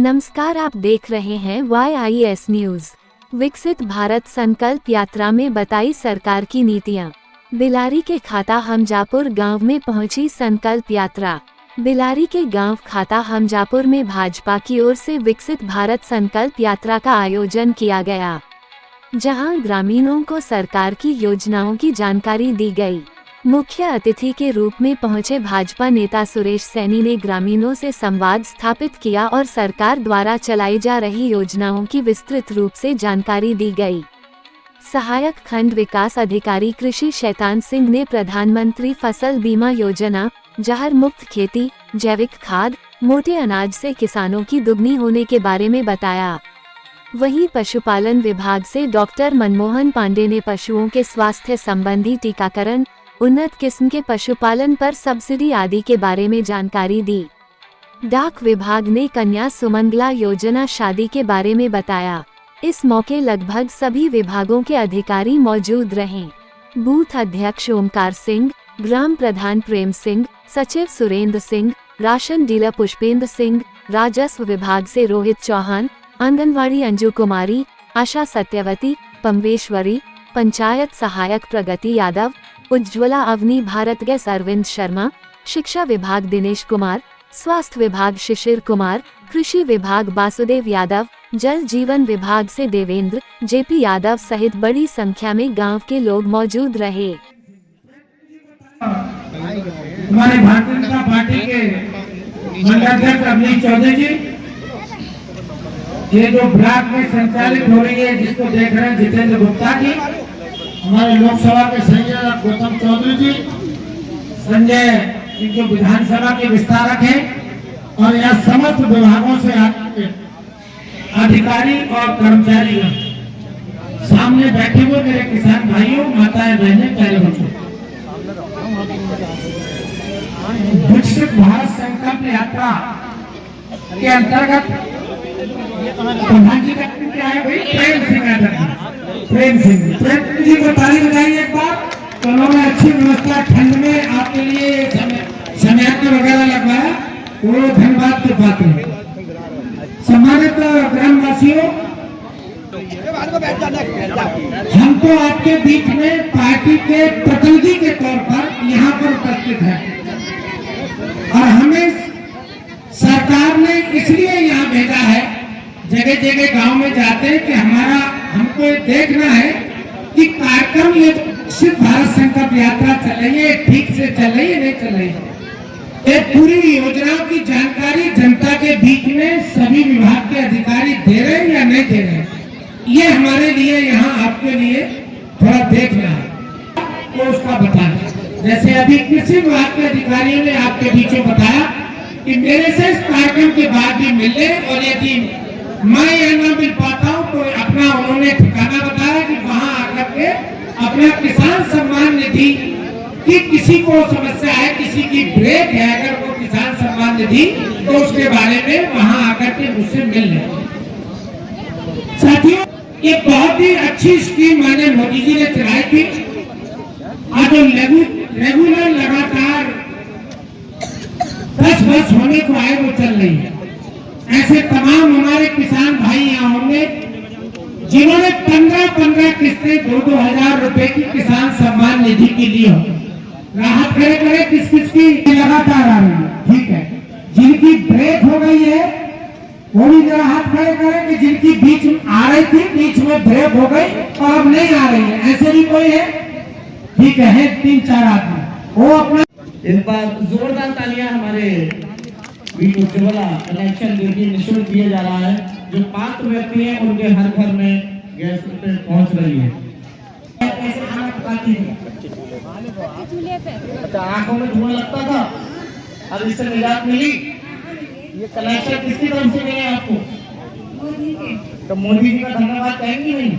नमस्कार, आप देख रहे हैं YIS न्यूज। विकसित भारत संकल्प यात्रा में बताई सरकार की नीतियां। बिलारी के खाता हमजापुर गांव में पहुंची संकल्प यात्रा। बिलारी के गांव खाता हमजापुर में भाजपा की ओर से विकसित भारत संकल्प यात्रा का आयोजन किया गया, जहां ग्रामीणों को सरकार की योजनाओं की जानकारी दी गई। मुख्य अतिथि के रूप में पहुंचे भाजपा नेता सुरेश सैनी ने ग्रामीणों से संवाद स्थापित किया और सरकार द्वारा चलाई जा रही योजनाओं की विस्तृत रूप से जानकारी दी गई। सहायक खंड विकास अधिकारी कृषि शैतान सिंह ने प्रधानमंत्री फसल बीमा योजना, जहर मुक्त खेती, जैविक खाद, मोटे अनाज से किसानों की दुगनी होने के बारे में बताया। वहीं पशुपालन विभाग से डॉक्टर मनमोहन पांडे ने पशुओं के स्वास्थ्य संबंधी टीकाकरण, उन्नत किस्म के पशुपालन पर सब्सिडी आदि के बारे में जानकारी दी। डाक विभाग ने कन्या सुमंगला योजना शादी के बारे में बताया। इस मौके लगभग सभी विभागों के अधिकारी मौजूद रहे। बूथ अध्यक्ष ओमकार सिंह, ग्राम प्रधान प्रेम सिंह, सचिव सुरेंद्र सिंह, राशन डीलर पुष्पेंद्र सिंह, राजस्व विभाग से रोहित चौहान, आंगनवाड़ी अंजू कुमारी, आशा सत्यवती, पम्वेश्वरी, पंचायत सहायक प्रगति यादव, उज्ज्वला अवनी, भारत गैस अरविंद शर्मा, शिक्षा विभाग दिनेश कुमार, स्वास्थ्य विभाग शिशिर कुमार, कृषि विभाग वासुदेव यादव, जल जीवन विभाग से देवेंद्र, जेपी यादव सहित बड़ी संख्या में गांव के लोग मौजूद रहे। हमारे भारतीय जनता पार्टी के मंडलाध्यक्ष अवनीश चौधरी जी, ये जो ब्लॉक में संचालित हो रही है, जिसको देख रहे हैं जितेंद्र गुप्ता जी, हमारे लोकसभा के संयोजक गौतम चौधरी जी, संजय जो विधानसभा के विस्तारक हैं, और यहाँ समस्त विभागों से आते अधिकारी और कर्मचारी सामने बैठे हुए मेरे किसान भाइयों, माताएं, बहनें, प्यारे बच्चों, विकसित भारत संकल्प यात्रा के अंतर्गत प्रधान जी का क्या है भाई? प्रेम सिंह जी को ताली बजाइए एक बार। तो उन्होंने अच्छी व्यवस्था ठंड में आपके लिए शमयान वगैरह लगवाया, वो धन्यवाद के पात्र हैं। सम्मानित ग्रामवासियों, हम तो आपके बीच में पार्टी के प्रतिनिधि के तौर पर यहाँ पर उपस्थित हैं, और हमें सरकार ने इसलिए यहाँ भेजा है, जगह जगह गांव में जाते हैं कि हमको देखना है कि कार्यक्रम ये विकसित भारत संकल्प यात्रा चल रही है, ठीक से चल रही है, नहीं चल रही है। ये पूरी योजनाओं की जानकारी जनता के बीच में सभी विभाग के अधिकारी दे रहे हैं या नहीं दे रहे हैं, ये हमारे लिए यहाँ आपके लिए थोड़ा देखना है, तो उसका बताना। जैसे अभी कृषि विभाग के अधिकारियों ने आपके बीच में बताया कि मेरे से इस कार्यक्रम के बाद भी मिले, और यदि मैं यह न मिल पाता हूँ तो अपना उन्होंने ठिकाना बताया कि वहाँ आकर के अपना किसान सम्मान निधि की किसी को समस्या है, किसी की ब्रेक है, अगर वो किसान सम्मान निधि, तो उसके बारे में वहाँ आकर के मुझसे मिल लें। साथियों, ये बहुत ही अच्छी स्कीम मैंने मोदी जी ने चलाई थी, और जो रेगुलर लगातार 10 वर्ष होने को आए वो चल रही है। ऐसे तमाम हमारे किसान भाई यहाँ होंगे जिन्होंने 15-15 किस्तें 2-2 हजार रुपए की किसान सम्मान निधि के लिए हो। राहत करे किस की लगातार आ रही है, ठीक है। जिनकी ब्रेक हो गई है वो भी राहत करे कि जिनकी बीच में आ रही थी, बीच में ब्रेक हो गई और अब नहीं आ रही है, ऐसे भी कोई है, ठीक है 3-4 आदमी, वो अपना इस बार जोरदार तालियां हमारे उज्ज्वला कनेक्शन जो कि निःशुल्क दिया जा रहा है, जो पात्र व्यक्ति हैं उनके हर घर में गैस पहुंच रही है। कैसे खाना पकाती है? अच्छा, आंखों में धुआं लगता था, अब इससे निजात मिली। ये कनेक्शन किसकी तरफ से मिले आपको? तो मोदी जी का धन्यवाद कहेंगी नहीं?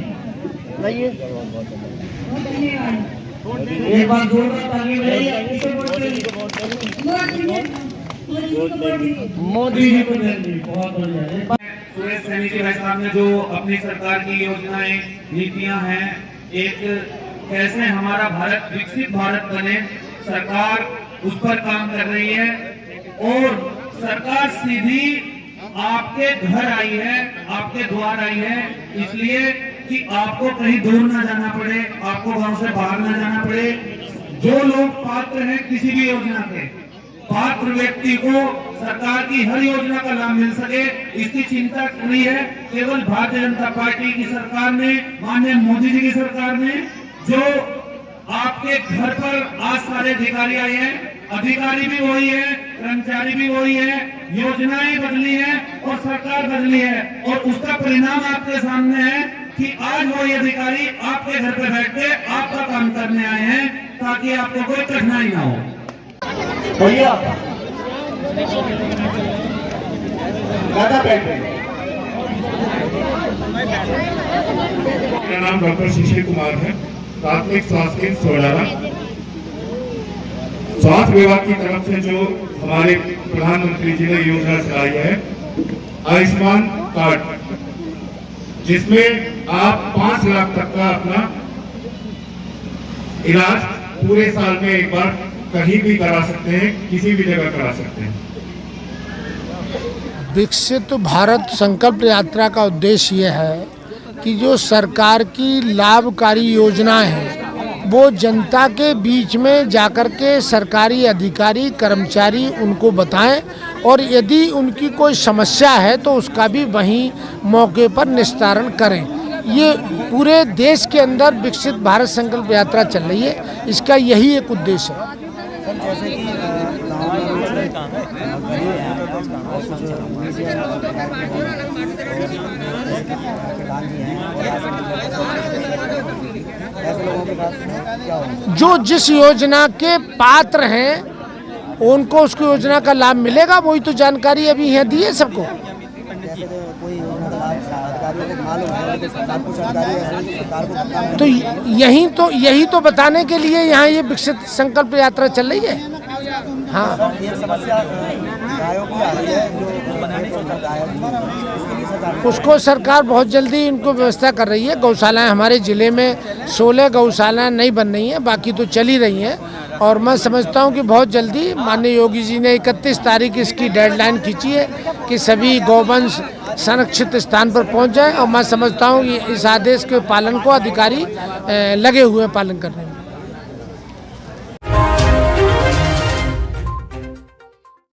एक बार जोरदार तालियां मोदी जी को बहुत बढ़िया। सुरेश सैनी जी भाई साहब ने जो अपनी सरकार की योजनाएं, नीतियां हैं, एक कैसे हमारा भारत विकसित भारत बने, सरकार उस पर काम कर रही है, और सरकार सीधी आपके घर आई है, आपके द्वार आई है, इसलिए कि आपको कहीं दूर ना जाना पड़े, आपको गांव से बाहर ना जाना पड़े। जो लोग पात्र हैं किसी भी योजना के, पात्र व्यक्ति को सरकार की हर योजना का लाभ मिल सके, इसकी चिंता करनी है। केवल भारतीय जनता पार्टी की सरकार ने, माननीय मोदी जी की सरकार ने, जो आपके घर पर आज सारे अधिकारी आए हैं, अधिकारी भी वही है, कर्मचारी भी वही है, योजनाएं बदली है और सरकार बदली है, और उसका परिणाम आपके सामने है कि आज वही अधिकारी आपके घर पर बैठ के आपका काम करने आए हैं, ताकि आपको कोई कठिनाई ना हो। भैया मेरा नाम डॉक्टर शिशिर कुमार है, प्राथमिक स्वास्थ्य केंद्र सोडारा। स्वास्थ्य विभाग की तरफ से जो हमारे प्रधानमंत्री जी ने योजना चलाई है आयुष्मान कार्ड, जिसमें आप 5 लाख तक का अपना इलाज पूरे साल में एक बार कहीं भी करा सकते हैं, किसी भी जगह करा सकते हैं। विकसित भारत संकल्प यात्रा का उद्देश्य यह है कि जो सरकार की लाभकारी योजनाएं हैं वो जनता के बीच में जाकर के सरकारी अधिकारी कर्मचारी उनको बताएं, और यदि उनकी कोई समस्या है तो उसका भी वहीं मौके पर निस्तारण करें। ये पूरे देश के अंदर विकसित भारत संकल्प यात्रा चल रही है, इसका यही एक उद्देश्य है। जो जिस योजना के पात्र हैं उनको उसकी योजना का लाभ मिलेगा, वही तो जानकारी अभी यहाँ दी है सबको। तो यही तो बताने के लिए यहाँ ये विकसित संकल्प यात्रा चल रही है। हाँ, उसको सरकार बहुत जल्दी इनको व्यवस्था कर रही है। गौशालाएं हमारे ज़िले में 16 गौशालाएं नहीं बन रही हैं, बाकी तो चली रही हैं, और मैं समझता हूं कि बहुत जल्दी माननीय योगी जी ने 31 तारीख इसकी डेडलाइन खींची है कि सभी गौवंश संरक्षित स्थान पर पहुंच जाएं, और मैं समझता हूं कि इस आदेश के पालन को अधिकारी लगे हुए पालन करने में।